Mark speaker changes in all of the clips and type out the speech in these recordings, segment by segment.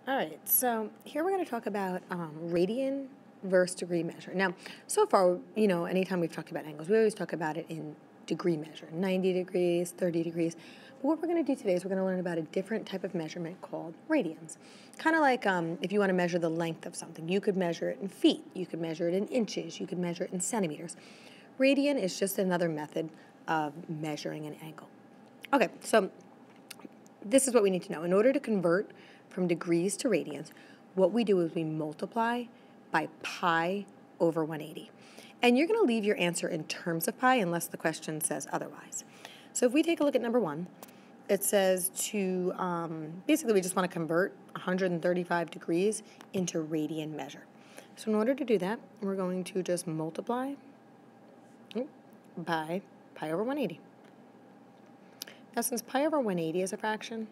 Speaker 1: All right, so here we're going to talk about radian versus degree measure. Now, so far, anytime we've talked about angles, we always talk about it in degree measure, 90 degrees, 30 degrees. But what we're going to do today is we're going to learn about a different type of measurement called radians. Kind of like if you want to measure the length of something, you could measure it in feet, you could measure it in inches, you could measure it in centimeters. Radian is just another method of measuring an angle. Okay, so this is what we need to know. In order to convert from degrees to radians, what we do is we multiply by pi over 180. And you're going to leave your answer in terms of pi unless the question says otherwise. So if we take a look at number 1, it says to, basically we just want to convert 135 degrees into radian measure. So in order to do that, we're going to just multiply by pi over 180. Now since pi over 180 is a fraction,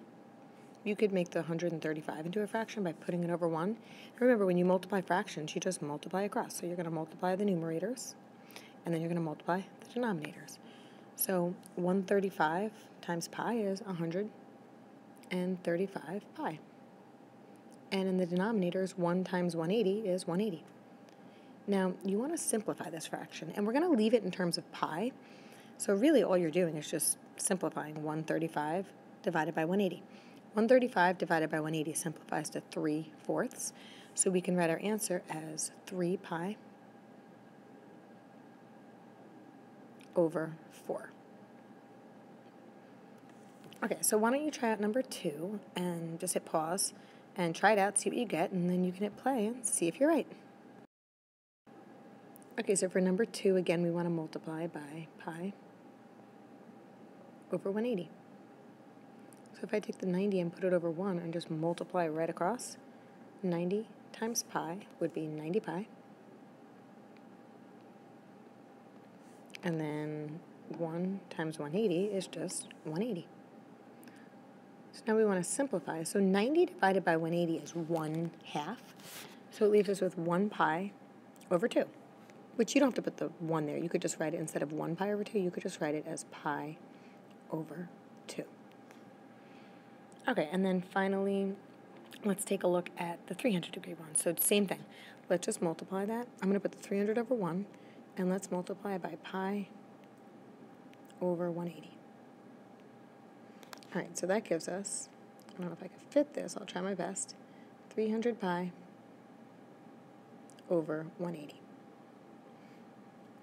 Speaker 1: you could make the 135 into a fraction by putting it over 1. Remember, when you multiply fractions, you just multiply across. So you're going to multiply the numerators, and then you're going to multiply the denominators. So 135 times pi is 135 pi. And in the denominators, 1 times 180 is 180. Now, you want to simplify this fraction, and we're going to leave it in terms of pi. So really, all you're doing is just simplifying 135 divided by 180. 135 divided by 180 simplifies to 3/4. So we can write our answer as 3 pi over 4. Okay, so why don't you try out number 2 and just hit pause and try it out, see what you get, and then you can hit play and see if you're right. Okay, so for number 2, again, we want to multiply by pi over 180. So if I take the 90 and put it over 1 and just multiply right across, 90 times pi would be 90 pi. And then 1 times 180 is just 180. So now we want to simplify. So 90 divided by 180 is 1/2. So it leaves us with 1 pi over 2, which you don't have to put the 1 there. You could just write it instead of 1 pi over 2, you could just write it as pi over 2. Okay, and then finally, let's take a look at the 300-degree one. So same thing. Let's just multiply that. I'm going to put the 300 over 1, and let's multiply by pi over 180. All right, so that gives us, I don't know if I can fit this, I'll try my best, 300 pi over 180.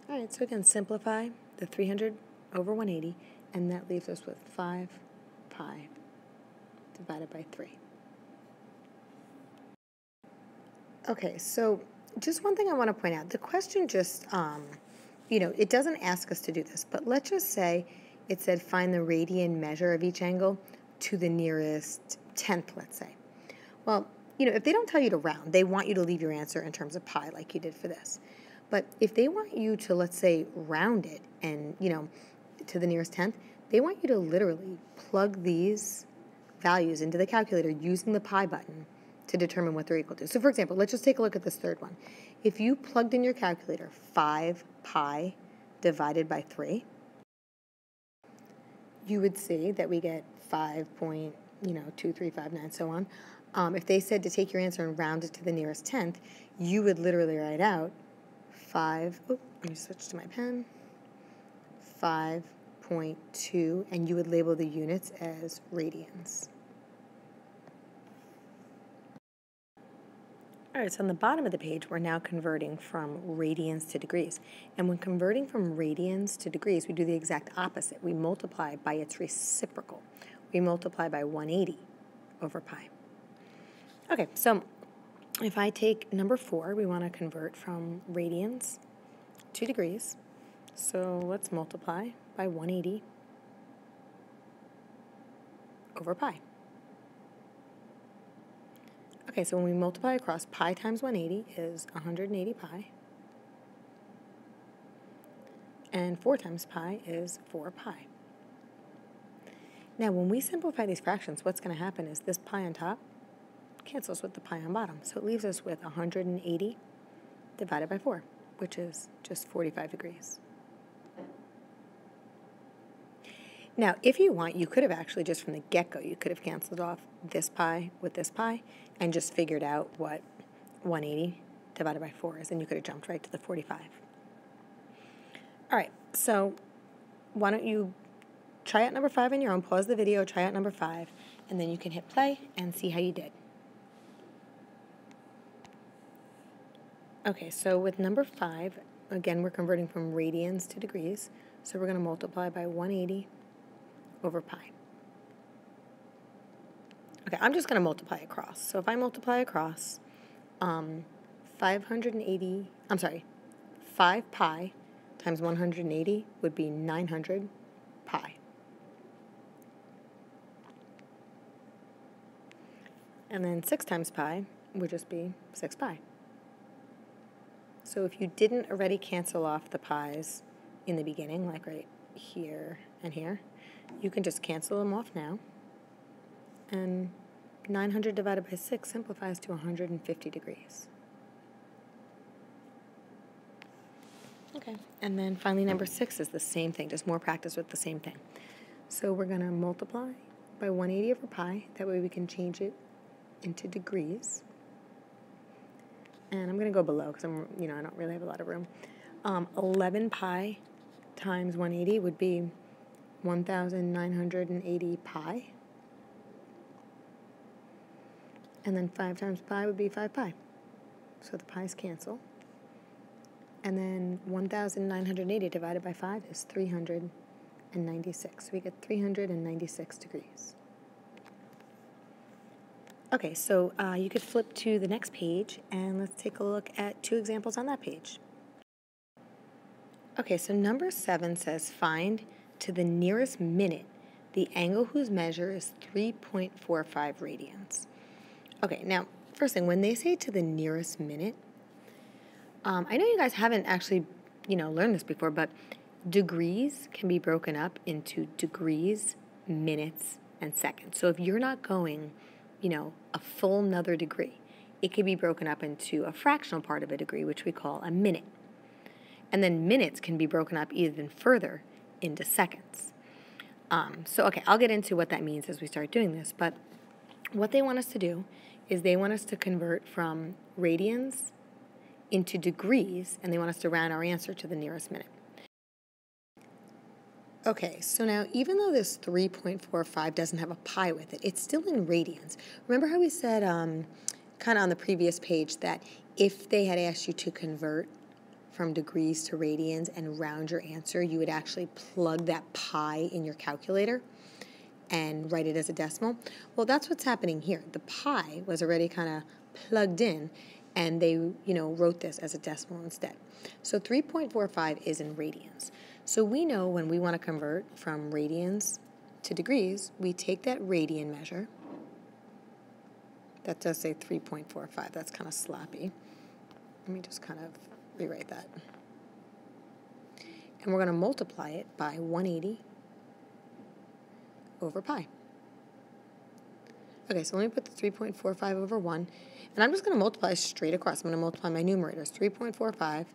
Speaker 1: All right, so again, simplify the 300 over 180, and that leaves us with 5 pi divided by 3. Okay, so just one thing I want to point out. The question just, it doesn't ask us to do this, but let's just say it said find the radian measure of each angle to the nearest tenth, let's say. Well, if they don't tell you to round, they want you to leave your answer in terms of pi like you did for this. But if they want you to, let's say, round it and, to the nearest tenth, they want you to literally plug these values into the calculator using the pi button to determine what they're equal to. So for example, let's just take a look at this third one. If you plugged in your calculator 5 pi divided by 3, you would see that we get 5.2359, so on. If they said to take your answer and round it to the nearest tenth, you would literally write out let me switch to my pen, 5.2, and you would label the units as radians. All right, so on the bottom of the page, we're now converting from radians to degrees. And when converting from radians to degrees, we do the exact opposite. We multiply by its reciprocal. We multiply by 180 over pi. Okay, so if I take number 4, we want to convert from radians to degrees. So let's multiply by 180 over pi. Okay, so when we multiply across, pi times 180 is 180 pi. And 4 times pi is 4 pi. Now, when we simplify these fractions, what's going to happen is this pi on top cancels with the pi on bottom. So it leaves us with 180 divided by 4, which is just 45 degrees. Now, if you want, you could have actually just from the get-go, you could have canceled off this pi with this pi and just figured out what 180 divided by 4 is, and you could have jumped right to the 45. All right, so why don't you try out number 5 on your own, pause the video, try out number 5, and then you can hit play and see how you did. Okay, so with number 5, again, we're converting from radians to degrees, so we're going to multiply by 180 over pi. Okay, I'm just going to multiply across. So if I multiply across 5 pi times 180 would be 900 pi. And then 6 times pi would just be 6 pi. So if you didn't already cancel off the pi's in the beginning, like right here and here, you can just cancel them off now. And 900 divided by 6 simplifies to 150 degrees. Okay, and then finally number 6 is the same thing, just more practice with the same thing. So we're going to multiply by 180 over pi. That way we can change it into degrees. And I'm going to go below because I don't really have a lot of room. 11 pi times 180 would be 1,980 pi. And then 5 times pi would be 5 pi. So the pi's cancel. And then 1,980 divided by 5 is 396. So we get 396 degrees. Okay, so you could flip to the next page, and let's take a look at 2 examples on that page. Okay, so number 7 says find to the nearest minute the angle whose measure is 3.45 radians. Okay, now, first thing, when they say to the nearest minute, I know you guys haven't actually, learned this before, but degrees can be broken up into degrees, minutes, and seconds. So if you're not going, a full another degree, it could be broken up into a fractional part of a degree, which we call a minute. And then minutes can be broken up even further into seconds. Okay, I'll get into what that means as we start doing this, but what they want us to do is they want us to convert from radians into degrees, and they want us to round our answer to the nearest minute. Okay, so now even though this 3.45 doesn't have a pi with it, it's still in radians. Remember how we said kind of on the previous page that if they had asked you to convert from degrees to radians and round your answer, you would actually plug that pi in your calculator and write it as a decimal? Well, that's what's happening here. The pi was already kind of plugged in, and they, wrote this as a decimal instead. So 3.45 is in radians. So we know when we want to convert from radians to degrees, we take that radian measure. That does say 3.45. That's kind of sloppy. Let me just kind of rewrite that. And we're going to multiply it by 180 over pi. Okay, so let me put the 3.45 over 1, and I'm just going to multiply straight across. I'm going to multiply my numerators. 3.45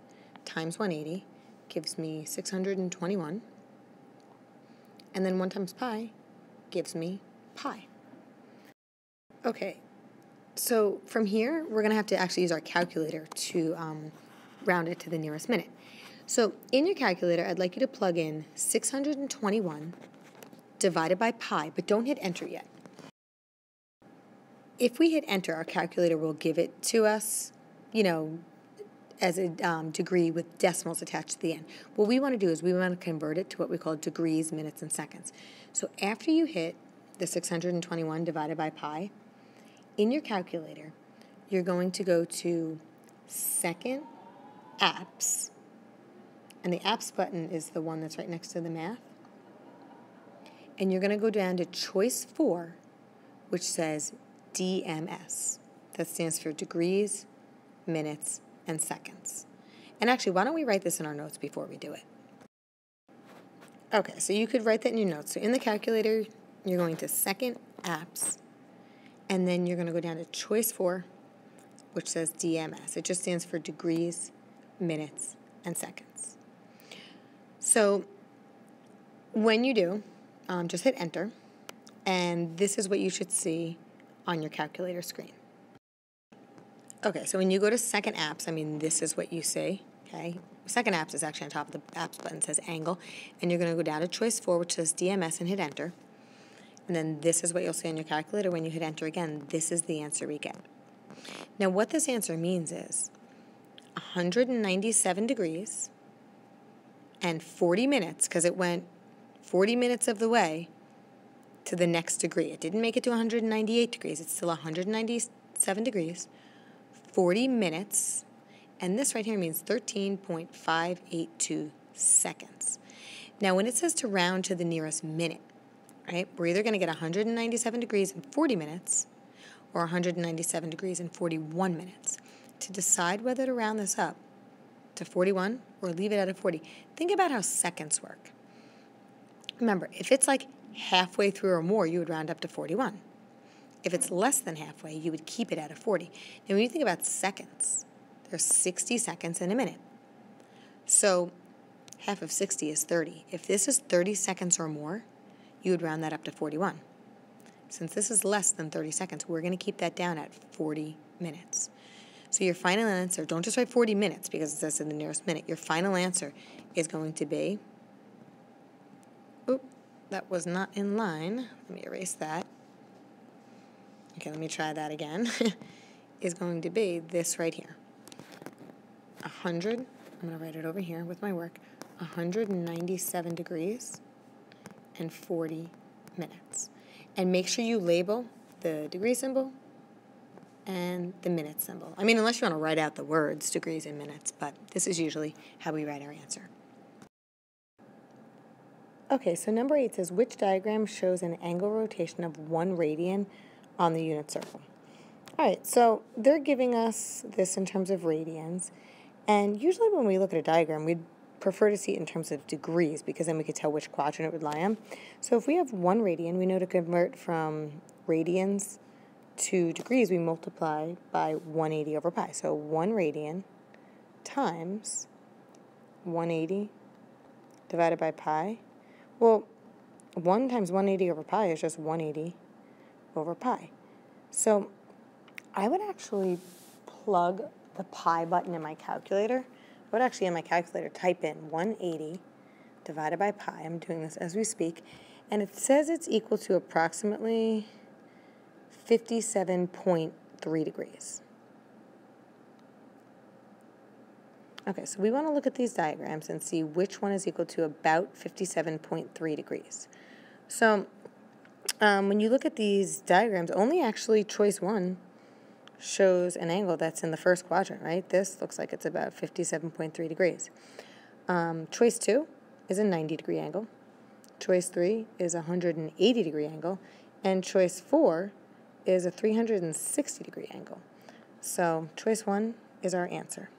Speaker 1: times 180 gives me 621, and then 1 times pi gives me pi. Okay, so from here, we're going to have to actually use our calculator to round it to the nearest minute. So in your calculator, I'd like you to plug in 621 divided by pi, but don't hit enter yet. If we hit enter, our calculator will give it to us, as a degree with decimals attached to the end. What we want to do is we want to convert it to what we call degrees, minutes, and seconds. So after you hit the 621 divided by pi, in your calculator, you're going to go to Second Apps, and the Apps button is the one that's right next to the math. And you're going to go down to Choice 4, which says DMS. That stands for degrees, minutes, and seconds. And actually, why don't we write this in our notes before we do it? Okay, so you could write that in your notes. So in the calculator, you're going to Second Apps, and then you're going to go down to Choice 4, which says DMS. It just stands for degrees, minutes, and seconds. So when you do, just hit enter, and this is what you should see on your calculator screen. Okay, so when you go to Second Apps, this is what you see, okay? Second Apps is actually on top of the Apps button, says Angle, and you're going to go down to Choice 4, which says DMS, and hit enter. And then this is what you'll see on your calculator. When you hit enter again, this is the answer we get. Now, what this answer means is 197 degrees and 40 minutes, because it went 40 minutes of the way to the next degree. It didn't make it to 198 degrees. It's still 197 degrees, 40 minutes, and this right here means 13.582 seconds. Now, when it says to round to the nearest minute, right, we're either going to get 197 degrees in 40 minutes or 197 degrees in 41 minutes. To decide whether to round this up to 41 or leave it at 40, think about how seconds work. Remember, if it's like halfway through or more, you would round up to 41. If it's less than halfway, you would keep it at a 40. Now, when you think about seconds, there's 60 seconds in a minute. So half of 60 is 30. If this is 30 seconds or more, you would round that up to 41. Since this is less than 30 seconds, we're going to keep that down at 40 minutes. So your final answer, don't just write 40 minutes because it says in the nearest minute. Your final answer is going to be, that was not in line. Let me erase that. Okay, let me try that again. Is going to be this right here. 100, I'm going to write it over here with my work, 197 degrees and 40 minutes. And make sure you label the degree symbol and the minute symbol. Unless you want to write out the words, degrees and minutes, but this is usually how we write our answer. Okay, so number 8 says, which diagram shows an angle rotation of 1 radian on the unit circle? All right, so they're giving us this in terms of radians, and usually when we look at a diagram, we'd prefer to see it in terms of degrees because then we could tell which quadrant it would lie on. So if we have 1 radian, we know to convert from radians to degrees, we multiply by 180 over pi. So 1 radian times 180 divided by pi. Well, 1 times 180 over pi is just 180 over pi. So I would actually plug the pi button in my calculator. I would actually, in my calculator, type in 180 divided by pi. I'm doing this as we speak. And it says it's equal to approximately 57.3 degrees. Okay, so we want to look at these diagrams and see which one is equal to about 57.3 degrees. So when you look at these diagrams, only actually choice 1 shows an angle that's in the first quadrant, right? This looks like it's about 57.3 degrees. Choice 2 is a 90-degree angle. Choice 3 is a 180-degree angle. And choice 4 is a 360-degree angle. So choice 1 is our answer.